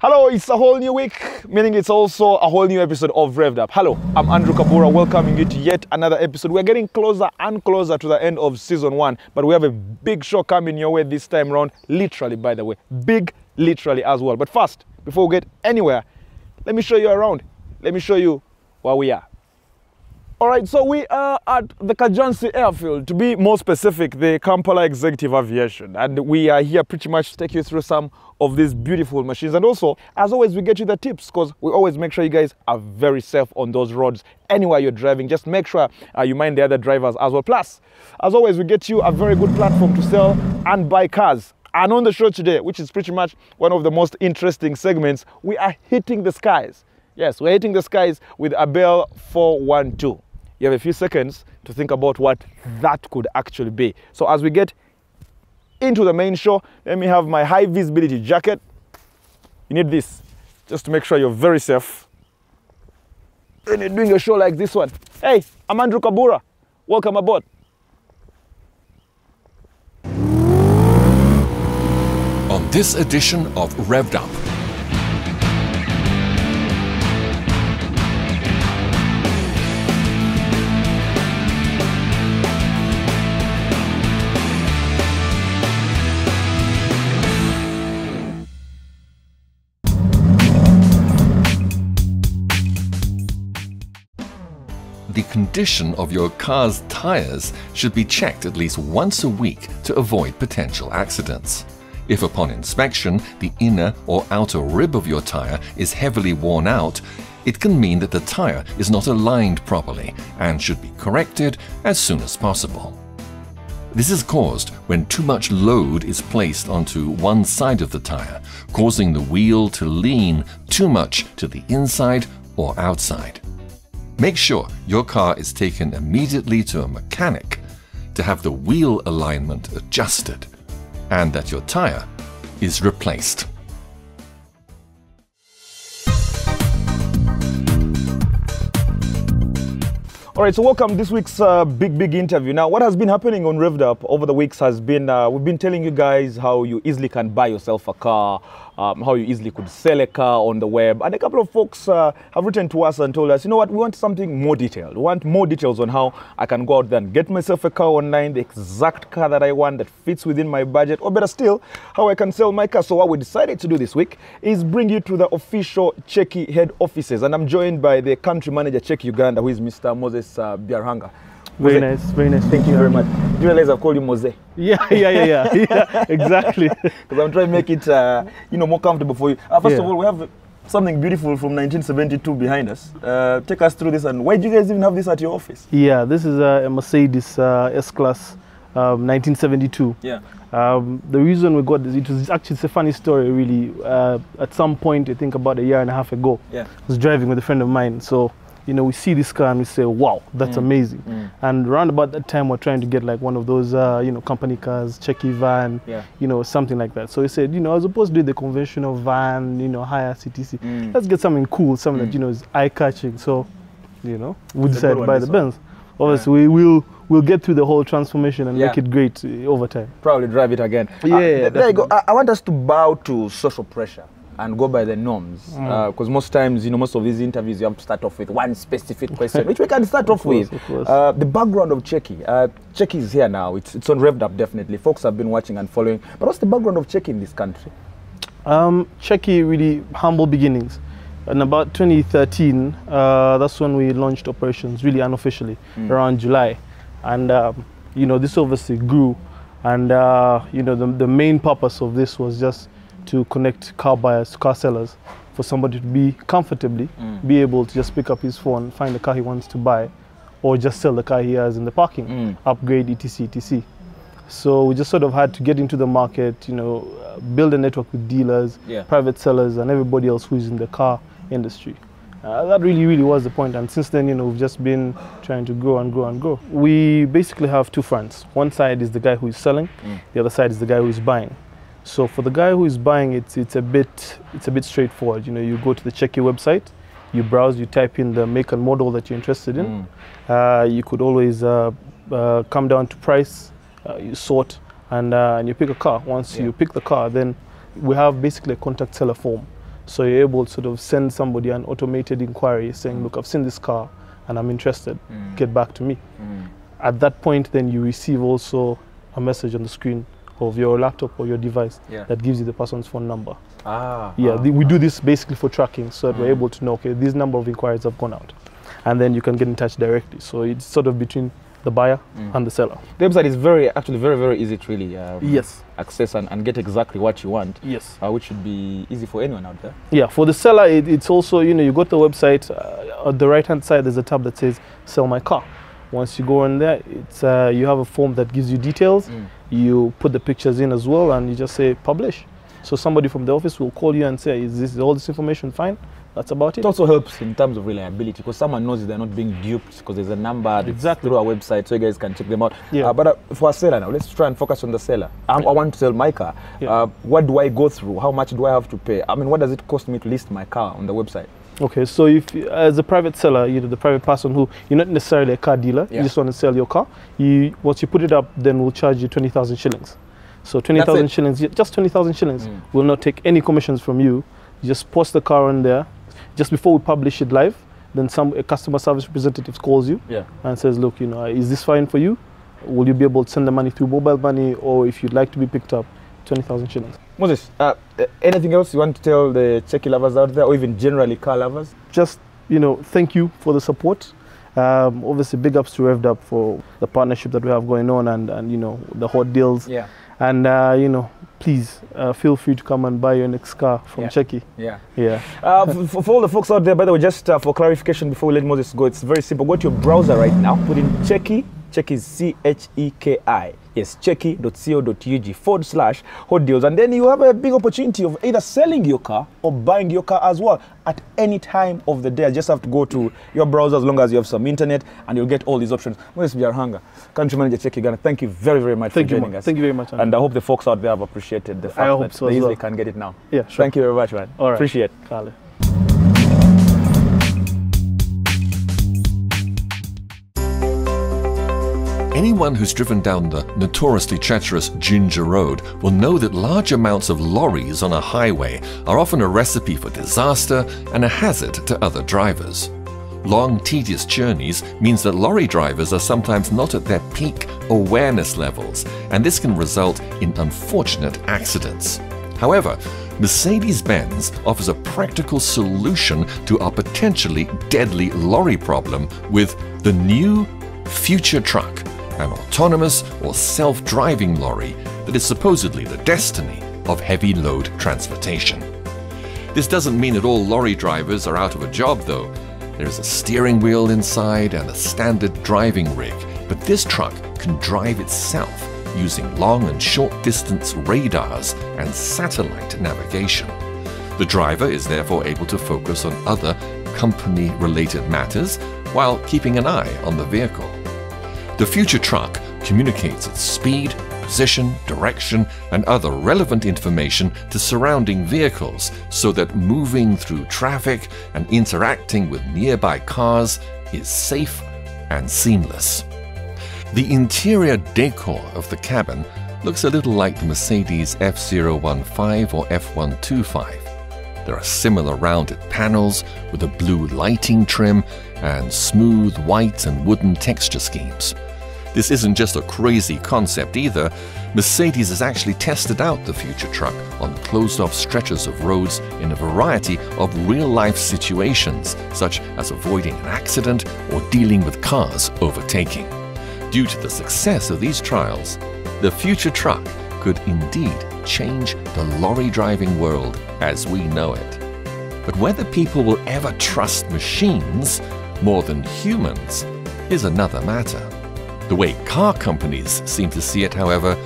Hello, it's a whole new week, meaning it's also a whole new episode of Revved Up. Hello, I'm Andrew Kabuura, welcoming you to yet another episode. We're getting closer and closer to the end of season 1, but we have a big show coming your way this time around, literally, by the way, big literally as well. But first, before we get anywhere, let me show you around. Let me show you where we are. All right, so we are at the Cajones Airfield, to be more specific, the Kampala Executive Aviation. And we are here pretty much to take you through some of these beautiful machines. And also, as always, we get you the tips because we always make sure you guys are very safe on those roads. Anywhere you're driving, just make sure you mind the other drivers as well. Plus, as always, we get you a very good platform to sell and buy cars. And on the show today, which is pretty much one of the most interesting segments, we are hitting the skies. Yes, we're hitting the skies with a Bell 412. You have a few seconds to think about what that could actually be. So as we get into the main show, let me have my high visibility jacket. You need this just to make sure you're very safe when you're doing a show like this one. Hey, I'm Andrew Kabuura. Welcome aboard. On this edition of Revved Up, the condition of your car's tires should be checked at least once a week to avoid potential accidents. If upon inspection the inner or outer rib of your tire is heavily worn out, it can mean that the tire is not aligned properly and should be corrected as soon as possible. This is caused when too much load is placed onto one side of the tire, causing the wheel to lean too much to the inside or outside. Make sure your car is taken immediately to a mechanic to have the wheel alignment adjusted and that your tire is replaced. All right, so welcome this week's big interview. Now, what has been happening on Revved Up over the weeks has been, we've been telling you guys how you easily can buy yourself a car, how you easily could sell a car on the web. And a couple of folks have written to us and told us, you know what, we want something more detailed. We want more details on how I can go out there and get myself a car online, the exact car that I want that fits within my budget, or better still, how I can sell my car. So what we decided to do this week is bring you to the official Cheki head offices. And I'm joined by the country manager, Cheki Uganda, who is Mr. Moses Biarhanga. Very nice, very nice. Thank you very much. Do you realize I've called you Mose? Yeah, exactly. Because I'm trying to make it, more comfortable for you. First of all, we have something beautiful from 1972 behind us. Take us through this, and why do you guys even have this at your office? Yeah, this is a Mercedes S-Class 1972. Yeah. The reason we got this, it's a funny story, really. At some point, I think about a year and a half ago, I was driving with a friend of mine. So, we see this car and we say, wow, that's amazing. And around about that time, we're trying to get like one of those, company cars, Cheki van, something like that. So we said, as opposed to do the conventional van, hire CTC, let's get something cool, something that, is eye-catching. So, we decided to buy the Benz. Obviously, we'll get through the whole transformation and make it great over time. Probably drive it again. There you go. I want us to bow to social pressure and go by the norms, because most times, most of these interviews, you have to start off with one specific question, which we can start off with. The background of Cheki. Cheki is here now. It's on Revved Up, definitely. Folks have been watching and following. But what's the background of Cheki in this country? Cheki, really humble beginnings. In about 2013, that's when we launched operations, really unofficially, around July. And, this obviously grew. And, the main purpose of this was just to connect car buyers, car sellers, for somebody to be comfortably be able to just pick up his phone, find the car he wants to buy, or just sell the car he has in the parking, upgrade, etc. So we just sort of had to get into the market, build a network with dealers, private sellers, and everybody else who is in the car industry. That really was the point. And since then, we've just been trying to grow and grow and grow. We basically have two fronts. One side is the guy who is selling, the other side is the guy who is buying. So for the guy who is buying, it's a bit straightforward. You go to the Cheki website, you browse, you type in the make and model that you're interested in. You could always come down to price, you sort, and you pick a car. Once you pick the car, then we have basically a contact seller form. So you're able to sort of send somebody an automated inquiry saying, look, I've seen this car and I'm interested, get back to me. At that point, then you receive also a message on the screen of your laptop or your device that gives you the person's phone number. We do this basically for tracking, so that we're able to know, okay, this number of inquiries have gone out. And then you can get in touch directly. So it's sort of between the buyer and the seller. The website is actually very easy to really access and get exactly what you want. Yes. Which should be easy for anyone out there. Yeah, for the seller, it's also, you go to the website, on the right-hand side, there's a tab that says, sell my car. Once you go on there, it's you have a form that gives you details. You put the pictures in as well, and you just say, publish. So somebody from the office will call you and say, is all this information fine? That's about it. It also helps in terms of reliability, because someone knows they're not being duped, because there's a number through our website, so you guys can check them out. But for a seller now, let's try and focus on the seller. I want to sell my car. What do I go through? How much do I have to pay? I mean, what does it cost me to list my car on the website? Okay, so if as a private seller, the private person who you're not necessarily a car dealer, you just want to sell your car. Once you put it up, then we'll charge you 20,000 shillings. So 20,000 shillings, just 20,000 shillings. We'll not take any commissions from you. You just post the car on there. Just before we publish it live, then a customer service representative calls you and says, look, is this fine for you? Will you be able to send the money through mobile money, or if you'd like to be picked up, 20,000 shillings. Moses, anything else you want to tell the Checky lovers out there, or even generally car lovers? Just, thank you for the support. Obviously, big ups to Revved Up for the partnership that we have going on, and the hot deals. And, please feel free to come and buy your next car from Checky. For all the folks out there, by the way, just for clarification before we let Moses go, it's very simple. Go to your browser right now, put in Checky. Checky is C-H-E-K-I. Yes, checky.co.ug/hot deals. And then you have a big opportunity of either selling your car or buying your car as well at any time of the day. You just have to go to your browser as long as you have some internet, and you'll get all these options. Moses Biarhanga, Country Manager Checky Uganda, thank you very much for joining us. Thank you very much. And I hope the folks out there have appreciated the fact that they easily can get it now. Yeah, sure. Thank you very much, man. All right. Appreciate it. Kale. Anyone who's driven down the notoriously treacherous Ginger Road will know that large amounts of lorries on a highway are often a recipe for disaster and a hazard to other drivers. Long, tedious journeys means that lorry drivers are sometimes not at their peak awareness levels, and this can result in unfortunate accidents. However, Mercedes-Benz offers a practical solution to our potentially deadly lorry problem with the new Future Truck, an autonomous or self-driving lorry that is supposedly the destiny of heavy load transportation. This doesn't mean that all lorry drivers are out of a job though. There is a steering wheel inside and a standard driving rig, but this truck can drive itself using long and short distance radars and satellite navigation. The driver is therefore able to focus on other company-related matters while keeping an eye on the vehicle. The Future Truck communicates its speed, position, direction, and other relevant information to surrounding vehicles so that moving through traffic and interacting with nearby cars is safe and seamless. The interior decor of the cabin looks a little like the Mercedes F015 or F125. There are similar rounded panels with a blue lighting trim and smooth white and wooden texture schemes. This isn't just a crazy concept either. Mercedes has actually tested out the Future Truck on closed-off stretches of roads in a variety of real-life situations, such as avoiding an accident or dealing with cars overtaking. Due to the success of these trials, the Future Truck could indeed change the lorry driving world as we know it. But whether people will ever trust machines more than humans is another matter. The way car companies seem to see it, however,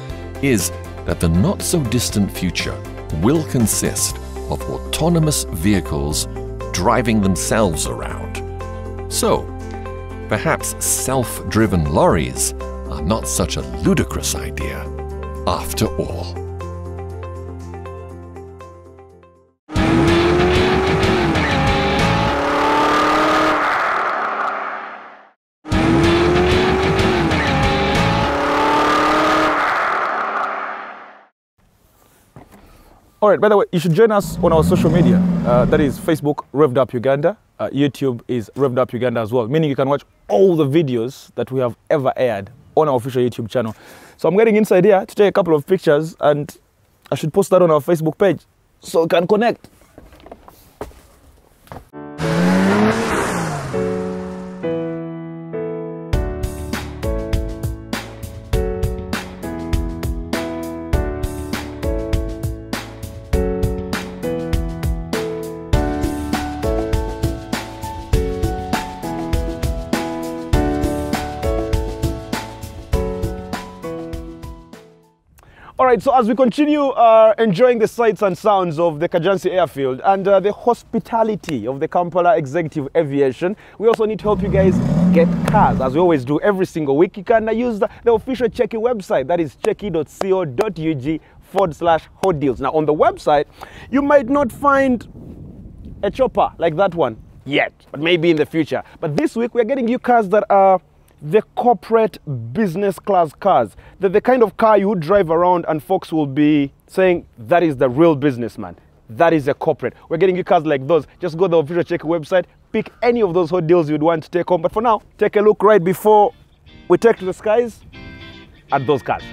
is that the not-so-distant future will consist of autonomous vehicles driving themselves around. So, perhaps self-driven lorries are not such a ludicrous idea after all. All right, by the way, you should join us on our social media. That is Facebook, Revved Up Uganda. YouTube is Revved Up Uganda as well, meaning you can watch all the videos that we have ever aired on our official YouTube channel. So I'm getting inside here to take a couple of pictures, and I should post that on our Facebook page so we can connect. All right, so as we continue enjoying the sights and sounds of the Cajones Airfield and the hospitality of the Kampala Executive Aviation, we also need to help you guys get cars, as we always do every single week. You can use the official Checky website, that is checky.co.ug/hot deals. Now, on the website, you might not find a chopper like that one yet, but maybe in the future. But this week, we're getting you cars that are the corporate business class cars. They're the kind of car you would drive around and folks will be saying, that is the real businessman. That is a corporate. We're getting you cars like those. Just go to the official Checky website, pick any of those hot deals you'd want to take home. But for now, take a look right before we take to the skies at those cars.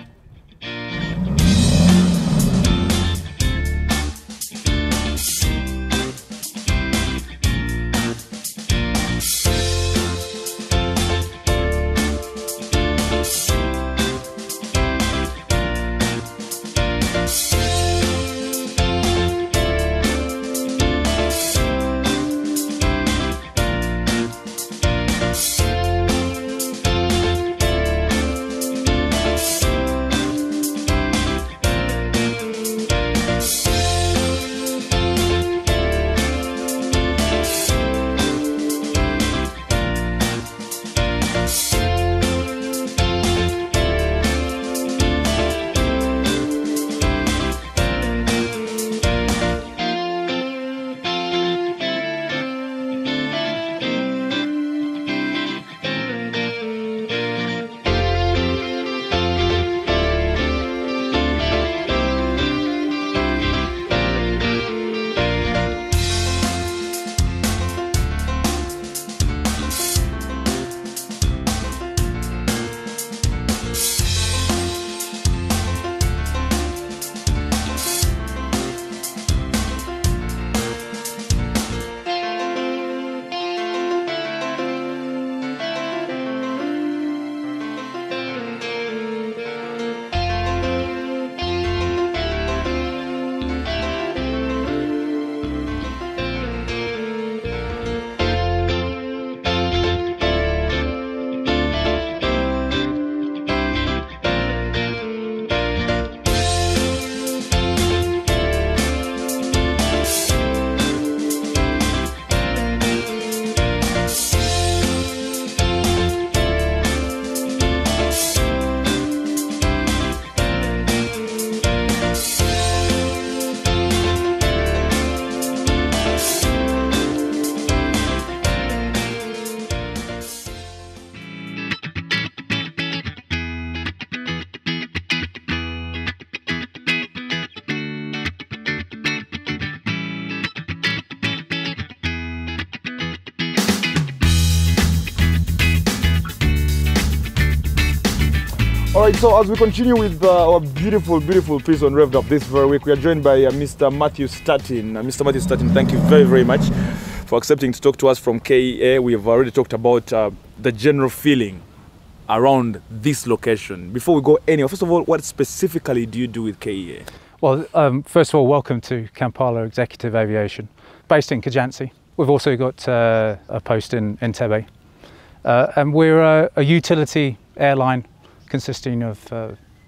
All right, so as we continue with our beautiful piece on Revved Up this very week, we are joined by Mr. Matthew Statin. Mr. Matthew Statin, thank you very much for accepting to talk to us from KEA. We have already talked about the general feeling around this location. Before we go anywhere, first of all, what specifically do you do with KEA? Well, first of all, welcome to Kampala Executive Aviation, based in Cajones. We've also got a post in Entebbe. And we're a utility airline consisting of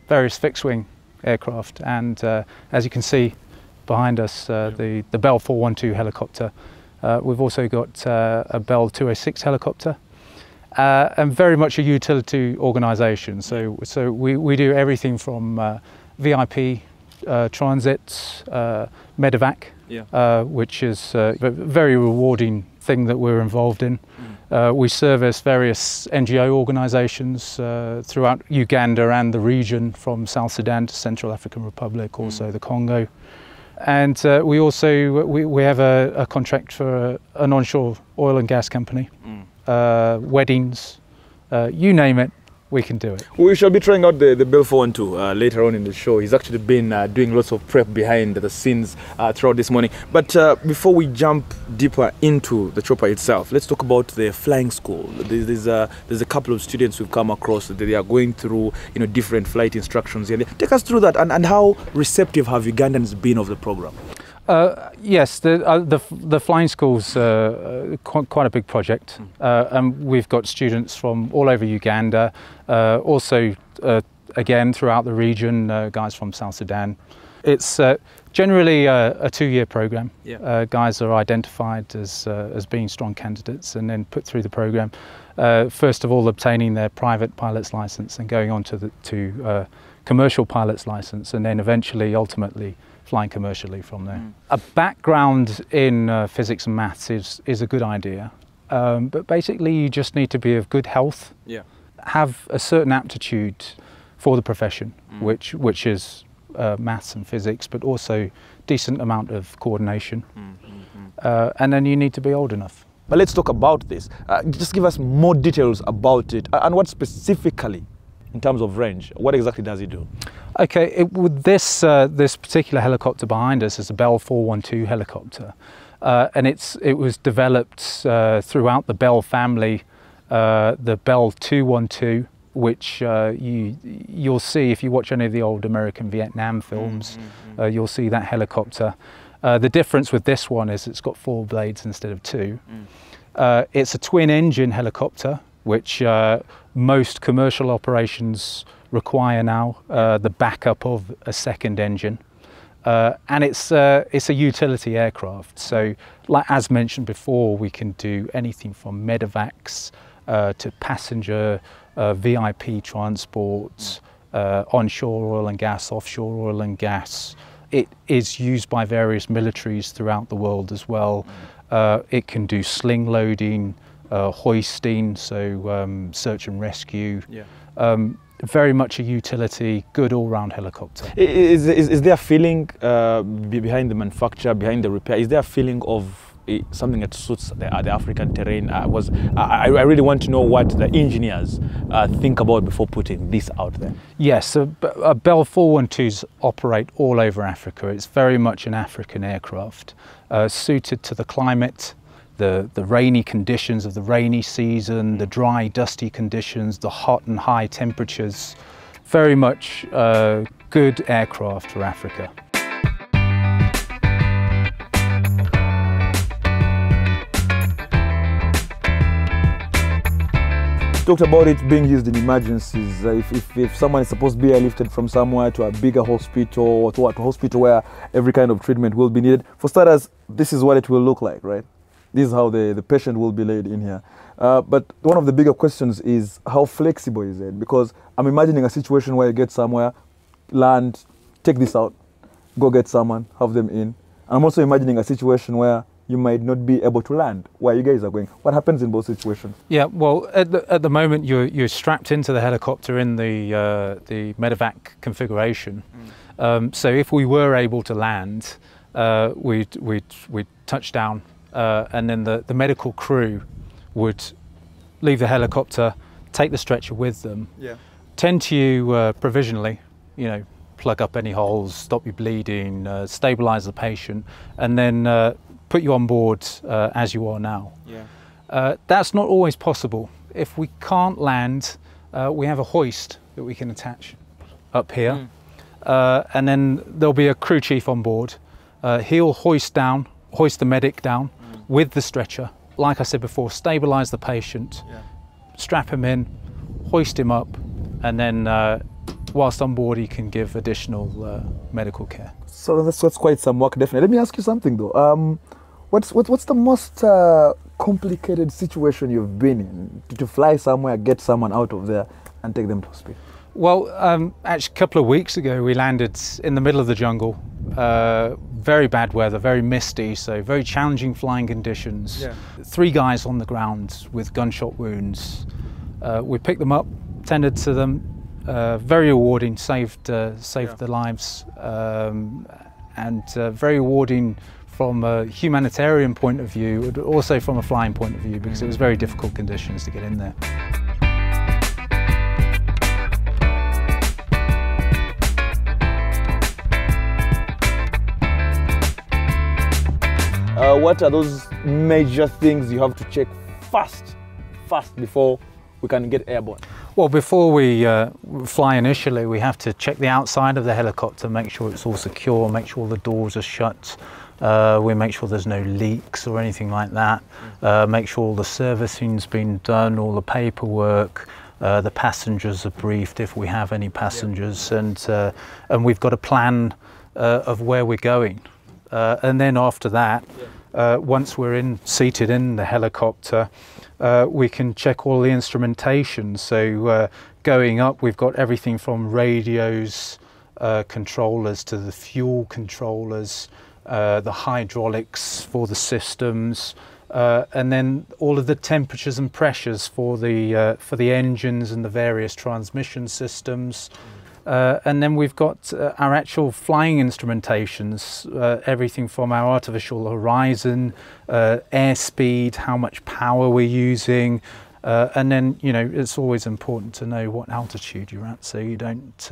various fixed-wing aircraft, and as you can see behind us, the Bell 412 helicopter. We've also got a Bell 206 helicopter, and very much a utility organisation. So we do everything from VIP transits, medevac, which is a very rewarding thing that we're involved in. We service various NGO organisations throughout Uganda and the region, from South Sudan to Central African Republic, also the Congo. And we also we have a contract for an onshore oil and gas company, weddings, you name it, we can do it. We shall be trying out the Bell 412 later on in the show. He's actually been doing lots of prep behind the scenes throughout this morning. But before we jump deeper into the chopper itself, let's talk about the flying school. There's a couple of students we've come across that they are going through different flight instructions here. Take us through that, and how receptive have Ugandans been of the program? Yes, the flying school's quite a big project, and we've got students from all over Uganda, also again throughout the region, guys from South Sudan. It's generally a 2-year program. Yeah. Guys are identified as being strong candidates and then put through the program. First of all, obtaining their private pilot's license and going on to commercial pilot's license, and then eventually, ultimately, flying commercially from there. A background in physics and maths is a good idea, but basically you just need to be of good health, have a certain aptitude for the profession, which is maths and physics, but also decent amount of coordination, and then you need to be old enough. But let's talk about this. Just give us more details about it, and what specifically, in terms of range, what exactly does it do? Okay, with this particular helicopter behind us is a Bell 412 helicopter, and it was developed throughout the Bell family. The Bell 212, which you'll see if you watch any of the old American Vietnam films, you'll see that helicopter. The difference with this one is it's got 4 blades instead of 2. It's a twin-engine helicopter, which most commercial operations require now, the backup of a second engine, and it's a utility aircraft. So, like as mentioned before, we can do anything from medevacs to passenger VIP transport, onshore oil and gas, offshore oil and gas. It is used by various militaries throughout the world as well. It can do sling loading, hoisting, so search and rescue. Very much a utility, good all-round helicopter. Is there a feeling behind the manufacture, behind the repair? Is there a feeling of something that suits the African terrain? I really want to know what the engineers think about before putting this out there. Yes, Bell 412s operate all over Africa. It's very much an African aircraft, suited to the climate, the rainy conditions of the rainy season, the dry, dusty conditions, the hot and high temperatures. Very much good aircraft for Africa. Talked about it being used in emergencies. If someone is supposed to be airlifted from somewhere to a bigger hospital or to a hospital where every kind of treatment will be needed, for starters, this is what it will look like, right? This is how the patient will be laid in here. But one of the bigger questions is how flexible is it? Because I'm imagining a situation where you get somewhere, land, take this out, go get someone, have them in. I'm also imagining a situation where you might not be able to land where you guys are going. What happens in both situations? Yeah, well, at the moment you're strapped into the helicopter in the medevac configuration. So if we were able to land, we'd touch down, and then the medical crew would leave the helicopter, take the stretcher with them, tend to you provisionally, plug up any holes, stop you bleeding, stabilise the patient, and then put you on board as you are now. That's not always possible. If we can't land, we have a hoist that we can attach up here, and then there'll be a crew chief on board. He'll hoist the medic down with the stretcher. Like I said before, stabilise the patient, strap him in, hoist him up, and then whilst on board he can give additional medical care. So that's quite some work, definitely. Let me ask you something though. What's the most complicated situation you've been in to fly somewhere, get someone out of there and take them to hospital? Well, actually a couple of weeks ago we landed in the middle of the jungle. Very bad weather, very misty, so very challenging flying conditions. 3 guys on the ground with gunshot wounds. We picked them up, tended to them, very rewarding, saved their lives. and very rewarding from a humanitarian point of view, but also from a flying point of view, because it was very difficult conditions to get in there. What are those major things you have to check fast before we can get airborne? Well, before we fly initially, we have to check the outside of the helicopter, make sure it's all secure, make sure the doors are shut. We make sure there's no leaks or anything like that. Make sure all the servicing's been done, all the paperwork. The passengers are briefed if we have any passengers, and we've got a plan of where we're going. And then after that, once we're seated in the helicopter, we can check all the instrumentation. So going up, we've got everything from radios, controllers to the fuel controllers, the hydraulics for the systems, and then all of the temperatures and pressures for the engines and the various transmission systems. And then we've got our actual flying instrumentations, everything from our artificial horizon, airspeed, how much power we're using, and then, you know, it's always important to know what altitude you're at so you don't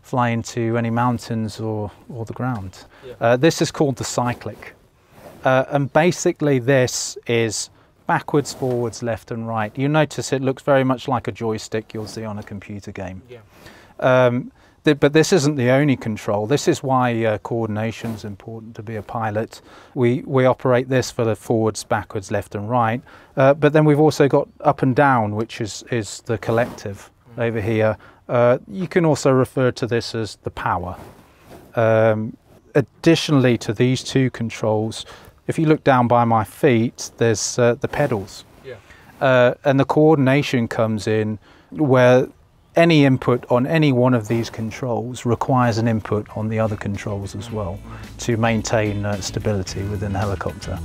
fly into any mountains or the ground. Yeah. This is called the Cyclic, and basically this is backwards, forwards, left and right. You notice it looks very much like a joystick you'll see on a computer game. Yeah. But this isn't the only control. This is why coordination is important to be a pilot. We operate this for the forwards, backwards, left and right. But then we've also got up and down, which is the collective over here. You can also refer to this as the power. Additionally to these two controls, if you look down by my feet, there's the pedals. Yeah. And the coordination comes in where any input on any one of these controls requires an input on the other controls as well to maintain stability within the helicopter.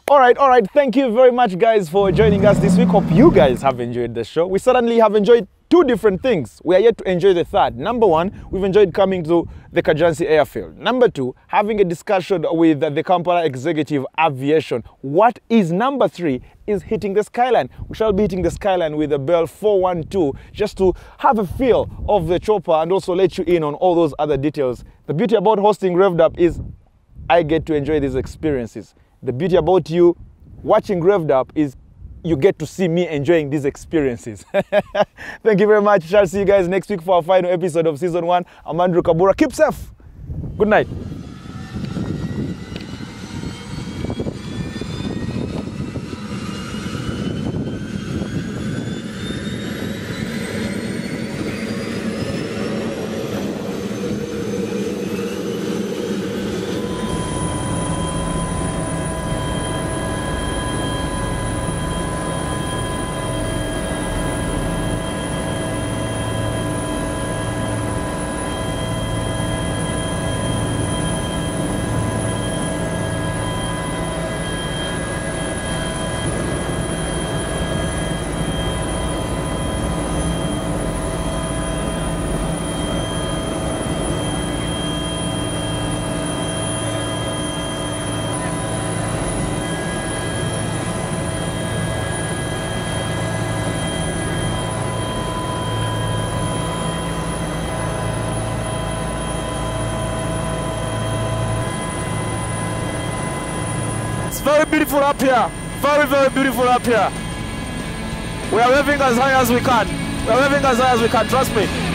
All right. Thank you very much, guys, for joining us this week. Hope you guys have enjoyed the show. We certainly have enjoyed two different things. We are yet to enjoy the third. Number one, we've enjoyed coming to the Cajones Airfield. Number two, having a discussion with the Kampala Executive Aviation. What is number three is hitting the skyline. We shall be hitting the skyline with the Bell 412 just to have a feel of the chopper and also let you in on all those other details. The beauty about hosting Revved Up is I get to enjoy these experiences. The beauty about you watching Revved Up is you get to see me enjoying these experiences. Thank you very much. Shall see you guys next week for our final episode of season 1. I'm Andrew Kabuura. Keep safe. Good night. Very beautiful up here. Very, very beautiful up here. We are waving as high as we can. We are waving as high as we can, trust me.